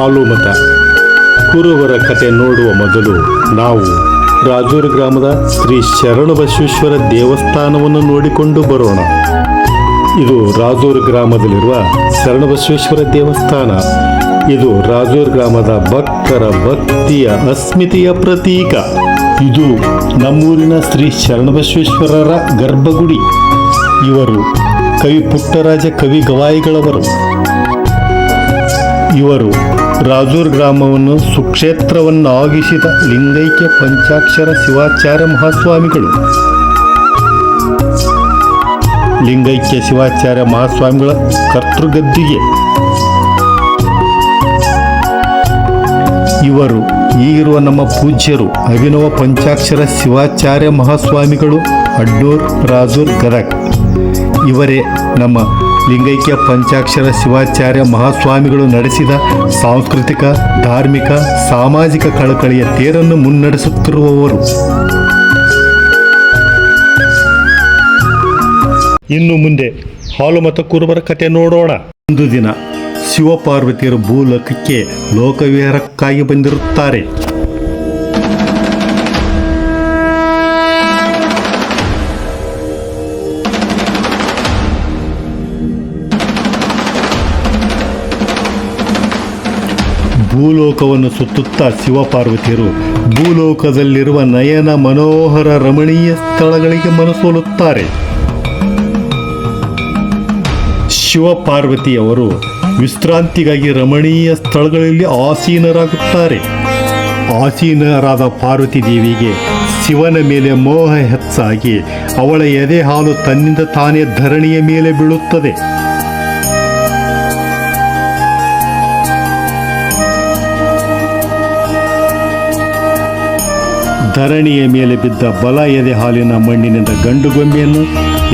ಹಾಲುಮತ ಕುರುಬರ ಕತೆ ನೋಡುವ ಮೊದಲು ನಾವು ರಾಜೂರು ಗ್ರಾಮದ ಶ್ರೀ ಶರಣಬಸವೇಶ್ವರ ದೇವಸ್ಥಾನವನ್ನು ನೋಡಿಕೊಂಡು ಬರೋಣ. ಇದು ರಾಜೂರು ಗ್ರಾಮದಲ್ಲಿರುವ ಶರಣಬಸವೇಶ್ವರ ದೇವಸ್ಥಾನ. ಇದು ರಾಜೂರು ಗ್ರಾಮದ ಭಕ್ತರ ಭಕ್ತಿಯ ಅಸ್ಮಿತೆಯ ಪ್ರತೀಕ. ಇದು ನಮ್ಮೂರಿನ ಶ್ರೀ ಶರಣಬಸವೇಶ್ವರರ ಗರ್ಭಗುಡಿ. ಇವರು ಕವಿ ಪುಟ್ಟರಾಜ ಕವಿ ಗವಾಯಿಗಳವರು. ಇವರು ರಾಜೂರು ಗ್ರಾಮವನ್ನು ಸುಕ್ಷೇತ್ರವನ್ನಾಗಿಸಿದ ಲಿಂಗೈಕ್ಯ ಪಂಚಾಕ್ಷರ ಶಿವಾಚಾರ್ಯ ಮಹಾಸ್ವಾಮಿಗಳು. ಲಿಂಗೈಕ್ಯ ಶಿವಾಚಾರ್ಯ ಮಹಾಸ್ವಾಮಿಗಳ ಕರ್ತೃಗದ್ದಿಗೆ ಇವರು ಈಗಿರುವ ನಮ್ಮ ಪೂಜ್ಯರು ಅಭಿನವ ಪಂಚಾಕ್ಷರ ಶಿವಾಚಾರ್ಯ ಮಹಾಸ್ವಾಮಿಗಳು, ಅಡ್ಡೂರ್, ರಾಜೂರ್, ಗದಗ್. ಇವರೇ ನಮ್ಮ ಲಿಂಗೈಕ್ಯ ಪಂಚಾಕ್ಷರ ಶಿವಾಚಾರ್ಯ ಮಹಾಸ್ವಾಮಿಗಳು ನಡೆಸಿದ ಸಾಂಸ್ಕೃತಿಕ, ಧಾರ್ಮಿಕ, ಸಾಮಾಜಿಕ ಕಳಕಳಿಯ ತೇರನ್ನು ಮುನ್ನಡೆಸುತ್ತಿರುವವರು. ಇನ್ನು ಮುಂದೆ ಹಾಲುಮತ ಕುರುಬರ ಕತೆ ನೋಡೋಣ. ಒಂದು ದಿನ ಶಿವಪಾರ್ವತಿಯರು ಭೂಲೋಕಕ್ಕೆ ಲೋಕವಿಹಾರಕ್ಕಾಗಿ ಬಂದಿರುತ್ತಾರೆ. ಭೂಲೋಕವನ್ನು ಸುತ್ತುತ್ತಾ ಶಿವಪಾರ್ವತಿಯರು ಭೂಲೋಕದಲ್ಲಿರುವ ನಯನ ಮನೋಹರ ರಮಣೀಯ ಸ್ಥಳಗಳಿಗೆ ಮನಸೋಲುತ್ತಾರೆ. ಶಿವಪಾರ್ವತಿಯವರು ವಿಶ್ರಾಂತಿಗಾಗಿ ರಮಣೀಯ ಸ್ಥಳಗಳಲ್ಲಿ ಆಸೀನರಾಗುತ್ತಾರೆ. ಆಸೀನರಾದ ಪಾರ್ವತಿ ದೇವಿಗೆ ಶಿವನ ಮೇಲೆ ಮೋಹ ಹೆಚ್ಚಾಗಿ ಅವಳ ಎದೆ ಹಾಲು ತನ್ನಿಂದ ತಾನೇ ಧರಣಿಯ ಮೇಲೆ ಬೀಳುತ್ತದೆ. ಧರಣಿಯ ಮೇಲೆ ಬಿದ್ದ ಬಲ ಎದೆ ಹಾಲಿನ ಮಣ್ಣಿನಿಂದ ಗಂಡು ಗೊಂಬೆಯನ್ನು,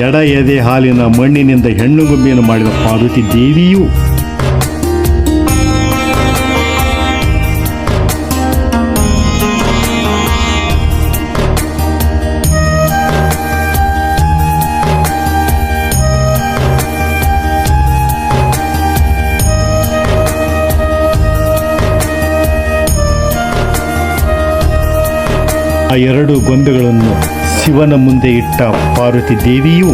ಎಡ ಎದೆ ಹಾಲಿನ ಮಣ್ಣಿನಿಂದ ಹೆಣ್ಣು ಗೊಂಬೆಯನ್ನು ಮಾಡಿದ ಪಾರ್ವತಿ ದೇವಿಯು ಆ ಎರಡು ಗೊಂಬೆಗಳನ್ನು ಶಿವನ ಮುಂದೆ ಇಟ್ಟ ಪಾರ್ವತಿ ದೇವಿಯು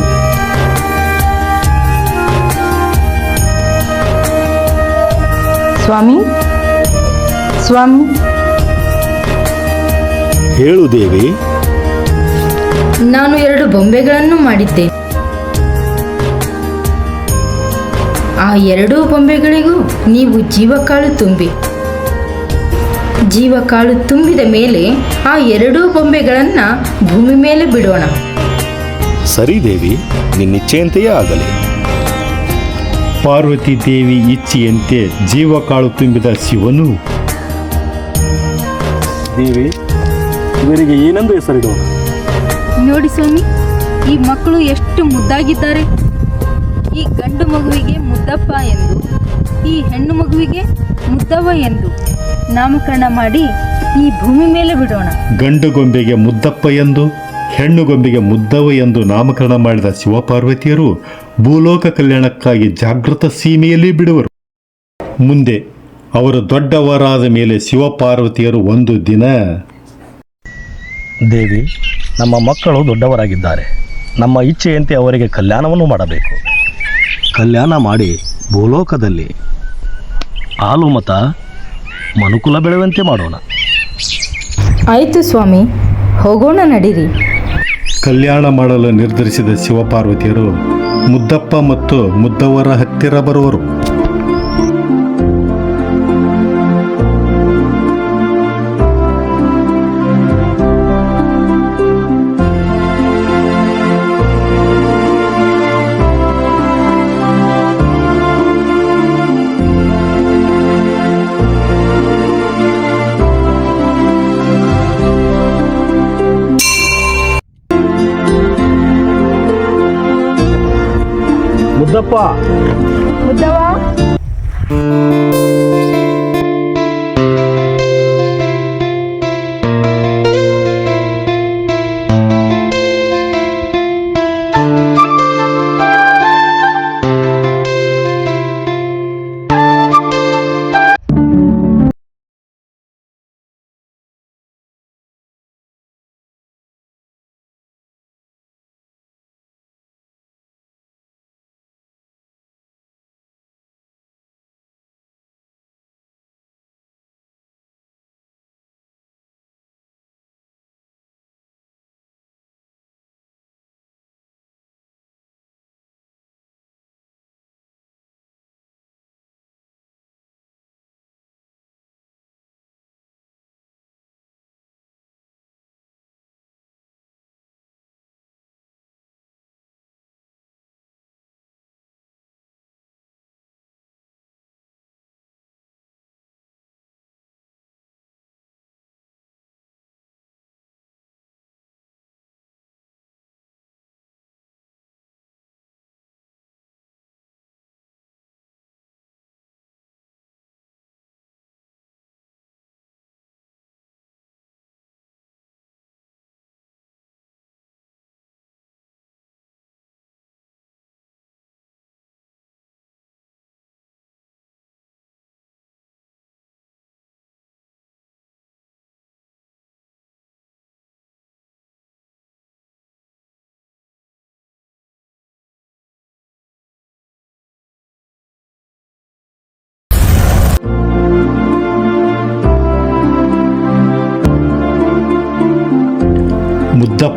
ಸ್ವಾಮಿ ಸ್ವಾಮಿ ಹೇಳು ದೇವಿ. ನಾನು ಎರಡು ಬೊಂಬೆಗಳನ್ನು ಮಾಡಿದ್ದೆ. ಆ ಎರಡೂ ಬೊಂಬೆಗಳಿಗೂ ನೀವು ಜೀವಕಾಳು ತುಂಬಿದ ಮೇಲೆ ಆ ಎರಡೂ ಬೊಂಬೆಗಳನ್ನು ಭೂಮಿ ಮೇಲೆ ಬಿಡೋಣ. ಸರಿ ದೇವಿ, ನಿನ್ನಿಚ್ಛೆಯಂತೆಯೇ ಆಗಲಿ. ಪಾರ್ವತಿ ದೇವಿ ಇಚ್ಛೆಯಂತೆ ಜೀವಕಾಳು ತುಂಬಿದ ಶಿವನು, ದೇವಿ, ಇವರಿಗೆ ಏನೆಂದು ಹೆಸರಿಡೋಣ? ನೋಡಿ ಸ್ವಾಮಿ, ಈ ಮಕ್ಕಳು ಎಷ್ಟು ಮುದ್ದಾಗಿದ್ದಾರೆ. ಈ ಗಂಡು ಮಗುವಿಗೆ ಮುದ್ದಪ್ಪ ಎಂದು, ಈ ಹೆಣ್ಣು ಮಗುವಿಗೆ ಮುದ್ದವ್ವ ಎಂದು ನಾಮಕರಣ ಮಾಡಿ ಈ ಭೂಮಿ ಮೇಲೆ ಬಿಡೋಣ. ಗಂಡು ಗೊಂಬೆಗೆ ಮುದ್ದಪ್ಪ ಎಂದು, ಹೆಣ್ಣು ಗೊಂಬೆಗೆ ಮುದ್ದವ್ವ ಎಂದು ನಾಮಕರಣ ಮಾಡಿದ ಶಿವಪಾರ್ವತಿಯರು ಭೂಲೋಕ ಕಲ್ಯಾಣಕ್ಕಾಗಿ ಜಾಗೃತ ಸೀಮೆಯಲ್ಲಿ ಬಿಡುವರು. ಮುಂದೆ ಅವರು ದೊಡ್ಡವರಾದ ಮೇಲೆ ಶಿವಪಾರ್ವತಿಯರು ಒಂದು ದಿನ, ದೇವಿ, ನಮ್ಮ ಮಕ್ಕಳು ದೊಡ್ಡವರಾಗಿದ್ದಾರೆ. ನಮ್ಮ ಇಚ್ಛೆಯಂತೆ ಅವರಿಗೆ ಕಲ್ಯಾಣವನ್ನು ಮಾಡಬೇಕು. ಕಲ್ಯಾಣ ಮಾಡಿ ಭೂಲೋಕದಲ್ಲಿ ಹಾಲುಮತ ಮನುಕುಲ ಬೆಳೆಯುವಂತೆ ಮಾಡೋಣ. ಆಯಿತು ಸ್ವಾಮಿ, ಹೋಗೋಣ ನಡೀರಿ. ಕಲ್ಯಾಣ ಮಾಡಲು ನಿರ್ಧರಿಸಿದ ಶಿವಪಾರ್ವತಿಯರು ಮುದ್ದಪ್ಪ ಮತ್ತು ಮುದ್ದವರ ಹತ್ತಿರ ಬರುವರು. ಮುದ್ದಪ್ಪ, ಮುದ್ದವ್ವ,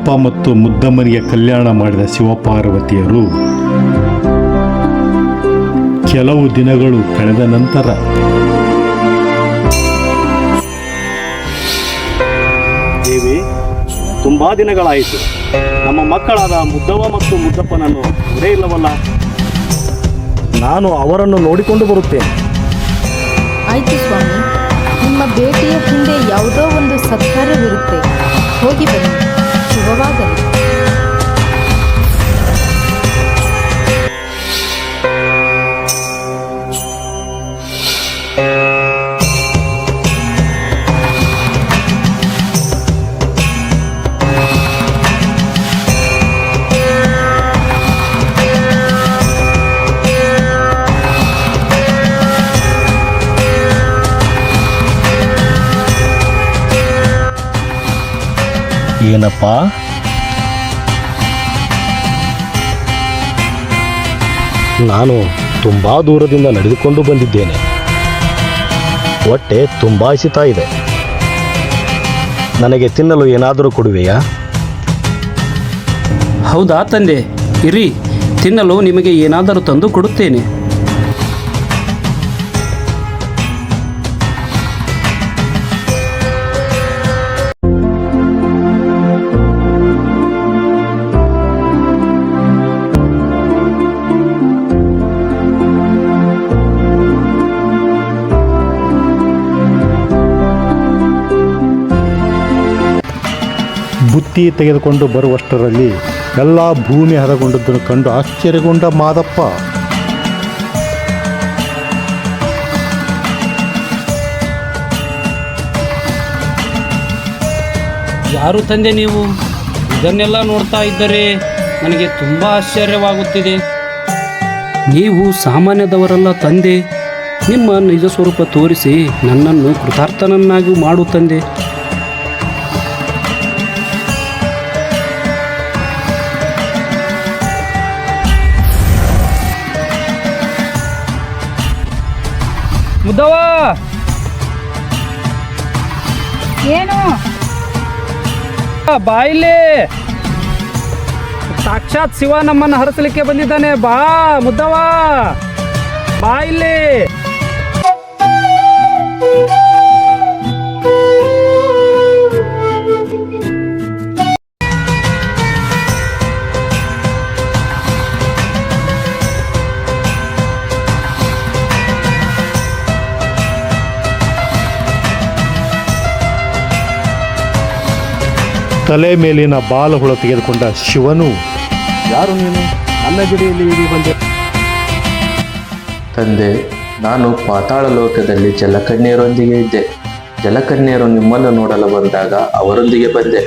ಮುದ್ದಪ್ಪ ಮತ್ತು ಮುದ್ದಮ್ಮನಿಗೆ ಕಲ್ಯಾಣ ಮಾಡಿದ ಶಿವಪಾರ್ವತಿಯರು ಕೆಲವು ದಿನಗಳು ಕಳೆದ ನಂತರ ದೇವಿ, ತುಂಬಾ ದಿನಗಳಾಯಿತು. ನಮ್ಮ ಮಕ್ಕಳಾದ ಮುದ್ದವ್ವ ಮತ್ತು ಮುದ್ದಪ್ಪನನ್ನು ಇರೇ ಇಲ್ಲವಲ್ಲ. ನಾನು ಅವರನ್ನು ನೋಡಿಕೊಂಡು ಬರುತ್ತೇನೆ. ಆಯಿತು ಸ್ವಾಮಿ, ನಿಮ್ಮ ಭೇಟಿಯ ಹಿಂದೆ ಯಾವುದೋ ಒಂದು ಸತ್ಕಾರ್ಯವಿರುತ್ತೆ. ಹೋಗಿ ಬನ್ನಿ. ಶುಭವಾಗಲಿ. ಏನಪ್ಪ, ನಾನು ತುಂಬಾ ದೂರದಿಂದ ನಡೆದುಕೊಂಡು ಬಂದಿದ್ದೇನೆ. ಹೊಟ್ಟೆ ತುಂಬಾ ಹಸಿತಾ ಇದೆ. ನನಗೆ ತಿನ್ನಲು ಏನಾದರೂ ಕೊಡುವೆಯಾ? ಹೌದಾ ತಂದೆ, ಇರಿ, ತಿನ್ನಲು ನಿಮಗೆ ಏನಾದರೂ ತಂದು ಕೊಡುತ್ತೇನೆ. ಬುತ್ತಿ ತೆಗೆದುಕೊಂಡು ಬರುವಷ್ಟರಲ್ಲಿ ಎಲ್ಲ ಭೂಮಿ ಹದಗೊಂಡದ್ದನ್ನು ಕಂಡು ಆಶ್ಚರ್ಯಗೊಂಡ ಮಾದಪ್ಪ, ಯಾರು ತಂದೆ ನೀವು? ಇದನ್ನೆಲ್ಲ ನೋಡ್ತಾ ಇದ್ದರೆ ನನಗೆ ತುಂಬ ಆಶ್ಚರ್ಯವಾಗುತ್ತಿದೆ. ನೀವು ಸಾಮಾನ್ಯದವರಲ್ಲ ತಂದೆ. ನಿಮ್ಮ ನಿಜ ಸ್ವರೂಪ ತೋರಿಸಿ ನನ್ನನ್ನು ಕೃತಾರ್ಥನನ್ನಾಗಿ ಮಾಡು ತಂದೆ. ಮುದ್ದವ್ವ, ಏನು? ಬಾಯಿಲೆ, ಸಾಕ್ಷಾತ್ ಶಿವ ನಮ್ಮನ್ನು ಹರಸಲಿಕ್ಕೆ ಬಂದಿದ್ದಾನೆ. ಬಾ ಮುದ್ದವ್ವ, ಬಾಯಿಲೆ. ತಲೆ ಮೇಲಿನ ಬಾಲಹುಳ ತೆಗೆದುಕೊಂಡ ಶಿವನು, ಯಾರು ನೀನು? ನನ್ನ ಜಡಿಯಲ್ಲಿ ಇಲ್ಲಿ ಬಂದೆ. ತಂದೆ, ನಾನು ಪಾತಾಳ ಲೋಕದಲ್ಲಿ ಜಲಕನ್ಯರೊಂದಿಗೆ ಇದ್ದೆ. ಜಲಕನ್ಯರು ನಿಮ್ಮನ್ನು ನೋಡಲು ಬಂದಾಗ ಅವರೊಂದಿಗೆ ಬಂದೆ.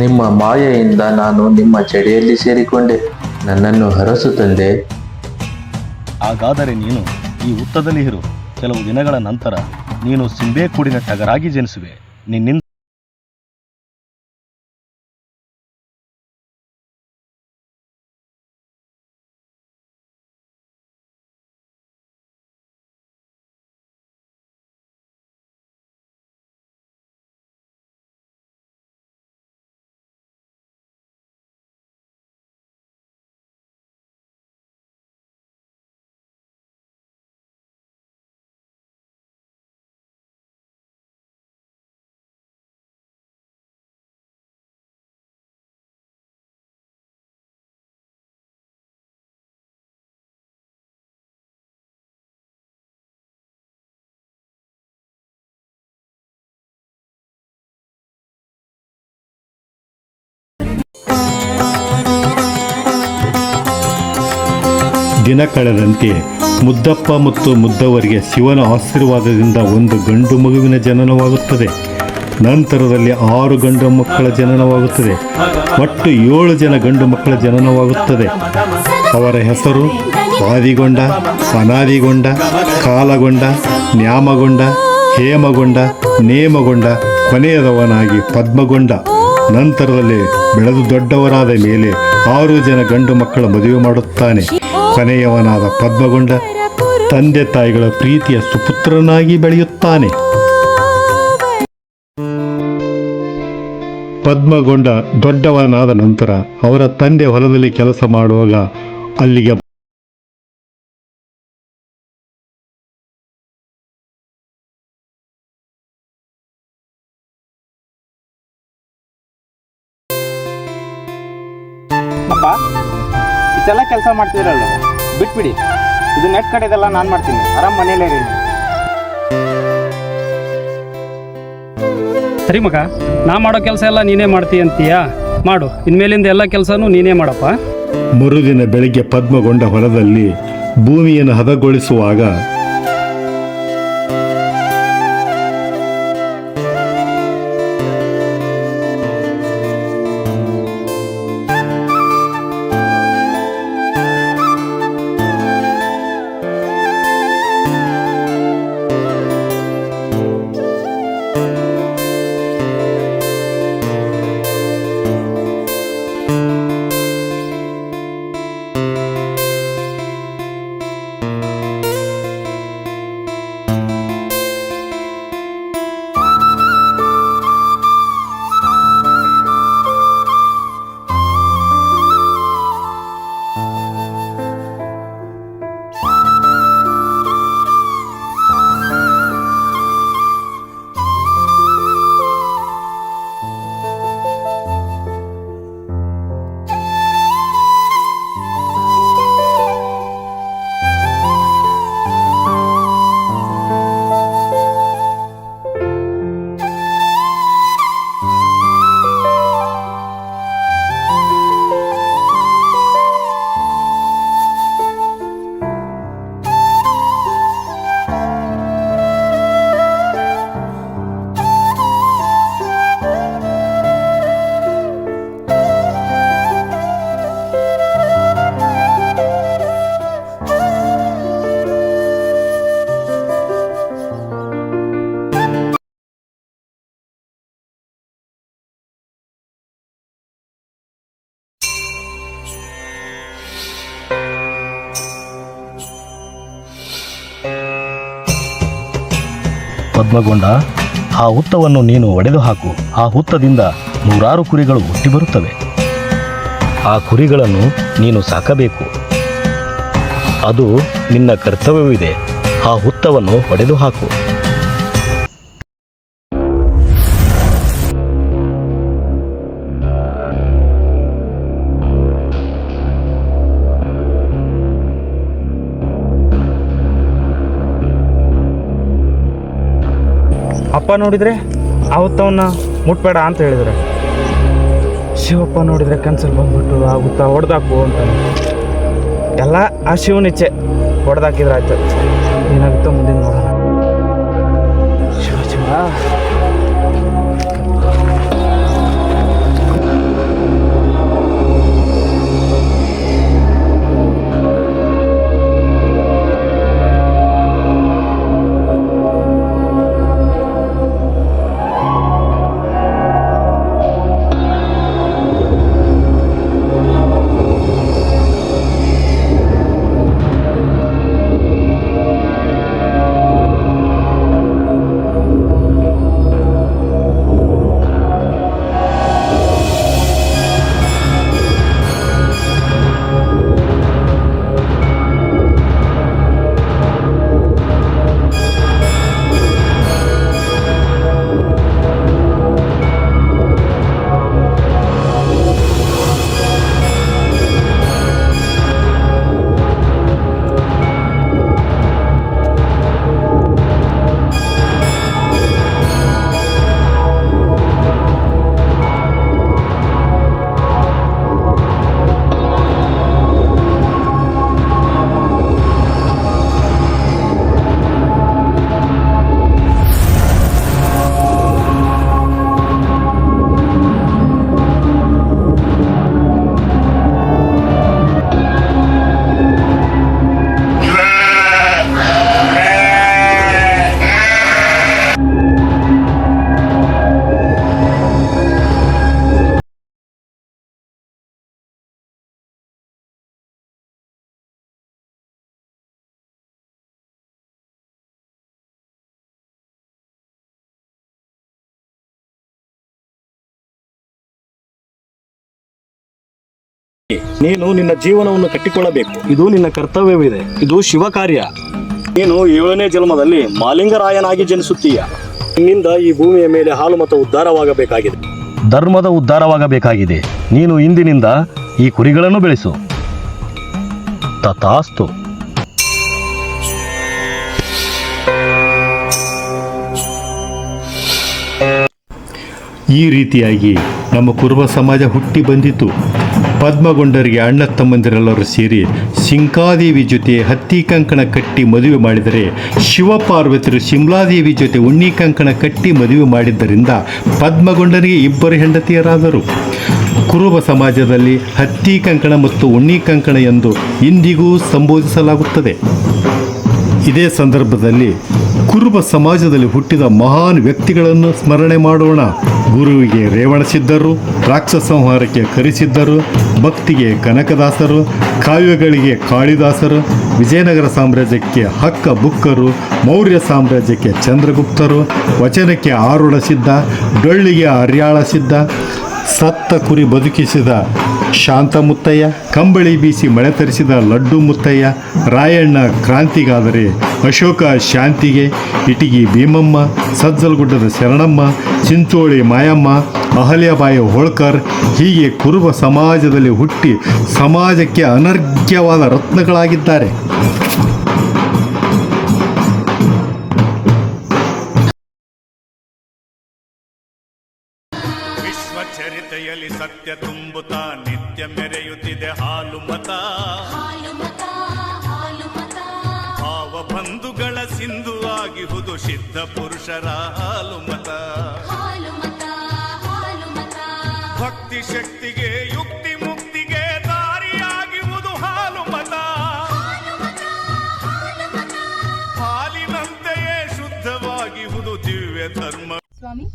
ನಿಮ್ಮ ಮಾಯೆಯಿಂದ ನಾನು ನಿಮ್ಮ ಜಡೆಯಲ್ಲಿ ಸೇರಿಕೊಂಡೆ. ನನ್ನನ್ನು ಹರಸು ತಂದೆ. ಹಾಗಾದರೆ ನೀನು ಈ ಹುತ್ತದಲ್ಲಿ ಇರು. ಕೆಲವು ದಿನಗಳ ನಂತರ ನೀನು ಸಿಂಬೆ ಕೂಡಿನ ಟಗರಾಗಿ ಜನಿಸುವೆ. ನಿನ್ನಿಂದ ದಿನ ಕಳೆದಂತೆ ಮುದ್ದಪ್ಪ ಮತ್ತು ಮುದ್ದವರಿಗೆ ಶಿವನ ಆಶೀರ್ವಾದದಿಂದ ಒಂದು ಗಂಡು ಮಗುವಿನ ಜನನವಾಗುತ್ತದೆ. ನಂತರದಲ್ಲಿ 6 ಗಂಡು ಮಕ್ಕಳ ಜನನವಾಗುತ್ತದೆ. ಒಟ್ಟು 7 ಜನ ಗಂಡು ಮಕ್ಕಳ ಜನನವಾಗುತ್ತದೆ. ಅವರ ಹೆಸರು ಆದಿಗೊಂಡ, ಅನಾದಿಗೊಂಡ, ಕಾಲಗೊಂಡ, ನ್ಯಾಮಗೊಂಡ, ಹೇಮಗೊಂಡ, ನೇಮಗೊಂಡ, ಕೊನೆಯದವನಾಗಿ ಪದ್ಮಗೊಂಡ. ನಂತರದಲ್ಲಿ ಬೆಳೆದು ದೊಡ್ಡವರಾದ ಮೇಲೆ 6 ಜನ ಗಂಡು ಮಕ್ಕಳ ಮದುವೆ ಮಾಡುತ್ತಾನೆ. ಕೊನೆಯವನಾದ ಪದ್ಮಗೊಂಡ ತಂದೆ ತಾಯಿಗಳ ಪ್ರೀತಿಯ ಸುಪುತ್ರನಾಗಿ ಬೆಳೆಯುತ್ತಾನೆ. ಪದ್ಮಗೊಂಡ ದೊಡ್ಡವನಾದ ನಂತರ ಅವರ ತಂದೆ ಹೊಲದಲ್ಲಿ ಕೆಲಸ ಮಾಡುವಾಗ ಅಲ್ಲಿಗೆ ಅಪ್ಪ ಇಷ್ಟೆಲ್ಲ ಕೆಲಸ ಮಾಡ್ತಿದ್ರಲ್ಲ, ಬಿಟ್ಬಿಡಿ. ಇದು ನೆಟ್ ಕಡೆದೆಲ್ಲ ನಾನು ಮಾಡ್ತೀನಿ, ಆರಾಮ್ ಮನೇಲೇ ಇರಿ. ಸರಿ ಮಗ, ನಾ ಮಾಡೋ ಕೆಲಸ ಎಲ್ಲ ನೀನೇ ಮಾಡ್ತೀಯ ಅಂತೀಯಾ? ಮಾಡು, ಇನ್ಮೇಲಿಂದ ಎಲ್ಲ ಕೆಲಸನೂ ನೀನೇ ಮಾಡಪ್ಪ. ಮರುದಿನ ಬೆಳಿಗ್ಗೆ ಪದ್ಮಗೊಂಡ ಹೊಲದಲ್ಲಿ ಭೂಮಿಯನ್ನು ಹದಗೊಳಿಸುವಾಗ ಪದ್ಮಗೊಂಡ, ಆ ಹುತ್ತವನ್ನು ನೀನು ಒಡೆದು ಹಾಕು. ಆ ಹುತ್ತದಿಂದ ನೂರಾರು ಕುರಿಗಳು ಹುಟ್ಟಿ ಬರುತ್ತವೆ. ಆ ಕುರಿಗಳನ್ನು ನೀನು ಸಾಕಬೇಕು. ಅದು ನಿನ್ನ ಕರ್ತವ್ಯವಿದೆ. ಆ ಹುತ್ತವನ್ನು ಒಡೆದು ಹಾಕು. ಅಪ್ಪ ನೋಡಿದರೆ ಆ ಹುತ್ತವನ್ನ ಮುಟ್ಬೇಡ ಅಂತ ಹೇಳಿದ್ರೆ, ಶಿವಪ್ಪ ನೋಡಿದರೆ ಕನ್ಸಲ್ಲಿ ಬಂದ್ಬಿಟ್ಟು ಆ ಹುತ್ತ ಹೊಡೆದಾಕು ಅಂತಾನೆ. ಎಲ್ಲ ಆ ಶಿವನ ಇಚ್ಛೆ, ಹೊಡೆದಾಕಿದ್ರೆ ಆಯ್ತು. ಏನಾಗುತ್ತೋ ಮುಂದಿನ ನೋಡೋಣ. ಶಿವ ಶಿವ. ನೀನು ನಿನ್ನ ಜೀವನವನ್ನು ಕಟ್ಟಿಕೊಳ್ಳಬೇಕು. ಇದು ನಿನ್ನ ಕರ್ತವ್ಯವಿದೆ. ಇದು ಶಿವ ಕಾರ್ಯ. ನೀನು 7ನೇ ಜನ್ಮದಲ್ಲಿ ಮಾಲಿಂಗರಾಯನಾಗಿ ಜನಿಸುತ್ತೀಯ. ನಿನ್ನಿಂದ ಈ ಭೂಮಿಯ ಮೇಲೆ ಹಾಲು ಮತ್ತು ಉದ್ಧಾರವಾಗಬೇಕಾಗಿದೆ. ಧರ್ಮದ ಉದ್ಧಾರವಾಗಬೇಕಾಗಿದೆ. ನೀನು ಇಂದಿನಿಂದ ಈ ಕುರಿಗಳನ್ನು ಬೆಳೆಸು. ತಥಾಸ್ತು. ಈ ರೀತಿಯಾಗಿ ನಮ್ಮ ಕುರುಬ ಸಮಾಜ ಹುಟ್ಟಿ ಬಂದಿತು. ಪದ್ಮಗೊಂಡರಿಗೆ ಅಣ್ಣ ತಮ್ಮಂದಿರೆಲ್ಲರೂ ಸೇರಿ ಸಿಂಕಾದೇವಿ ಜೊತೆ ಹತ್ತಿ ಕಂಕಣ ಕಟ್ಟಿ ಮದುವೆ ಮಾಡಿದರೆ, ಶಿವಪಾರ್ವತಿಯರು ಶಿಮ್ಲಾದೇವಿ ಜೊತೆ ಉಣ್ಣಿ ಕಂಕಣ ಕಟ್ಟಿ ಮದುವೆ ಮಾಡಿದ್ದರಿಂದ ಪದ್ಮಗೊಂಡರಿಗೆ 2 ಹೆಂಡತಿಯರಾದರು. ಕುರುಬ ಸಮಾಜದಲ್ಲಿ ಹತ್ತಿ ಕಂಕಣ ಮತ್ತು ಉಣ್ಣಿ ಕಂಕಣ ಎಂದು ಇಂದಿಗೂ ಸಂಬೋಧಿಸಲಾಗುತ್ತದೆ. ಇದೇ ಸಂದರ್ಭದಲ್ಲಿ ಕುರುಬ ಸಮಾಜದಲ್ಲಿ ಹುಟ್ಟಿದ ಮಹಾನ್ ವ್ಯಕ್ತಿಗಳನ್ನು ಸ್ಮರಣೆ ಮಾಡೋಣ. ಗುರುವಿಗೆ ರೇವಣಸಿದ್ಧರು, ರಾಕ್ಷಸ ಸಂಹಾರಕ್ಕೆ ಕರಿಸಿದ್ಧರು, ಭಕ್ತಿಗೆ ಕನಕದಾಸರು, ಕಾವ್ಯಗಳಿಗೆ ಕಾಳಿದಾಸರು, ವಿಜಯನಗರ ಸಾಮ್ರಾಜ್ಯಕ್ಕೆ ಹಕ್ಕ ಬುಕ್ಕರು, ಮೌರ್ಯ ಸಾಮ್ರಾಜ್ಯಕ್ಕೆ ಚಂದ್ರಗುಪ್ತರು, ವಚನಕ್ಕೆ ಆರುಢ ಸಿದ್ಧ, ಡೊಳ್ಳಿಗೆ ಹರ್ಯಾಳ ಸಿದ್ಧ, ಸತ್ತ ಕುರಿ ಬದುಕಿಸಿದ ಶಾಂತ ಮುತ್ತಯ್ಯ, ಕಂಬಳಿ ಬೀಸಿ ಮಳೆ ತರಿಸಿದ ಲಡ್ಡು ಮುತ್ತಯ್ಯ, ರಾಯಣ್ಣ ಕ್ರಾಂತಿಗಾದರೆ ಅಶೋಕ ಶಾಂತಿಗೆ, ಇಟಗಿ ಭೀಮಮ್ಮ, ಸಜ್ಜಲಗುಡ್ಡದ ಶರಣಮ್ಮ, ಚಿಂಚೋಳಿ ಮಾಯಮ್ಮ, ಅಹಲ್ಯಾಬಾಯಿ ಹೋಳ್ಕರ್, ಹೀಗೆ ಕುರುಬ ಸಮಾಜದಲ್ಲಿ ಹುಟ್ಟಿ ಸಮಾಜಕ್ಕೆ ಅನರ್ಘ್ಯವಾದ ರತ್ನಗಳಾಗಿದ್ದಾರೆ. ವಿಶ್ವಚರಿತೆಯಲ್ಲಿ ಸತ್ಯ ತುಂಬುತ್ತಾ ನಿತ್ಯ ಮೆರೆಯುತ್ತಿದೆ ಹಾಲು ಮತ. ಭಾವಬಂಧುಗಳ ಸಿಂಧುವಾಗಿಹುದು ಸಿದ್ಧ ಪುರುಷರ ಹಾಲು ಮತ. ಭಕ್ತಿ ಶಕ್ತಿಗೆ ಯುಕ್ತಿ ಮುಕ್ತಿಗೆ ದಾರಿಯಾಗಿಹುದು ಹಾಲು ಮತ. ಹಾಲಿನಂತೆಯೇ ಶುದ್ಧವಾಗಿಹುದು ದಿವ್ಯ ಧರ್ಮ. ಸ್ವಾಮಿ,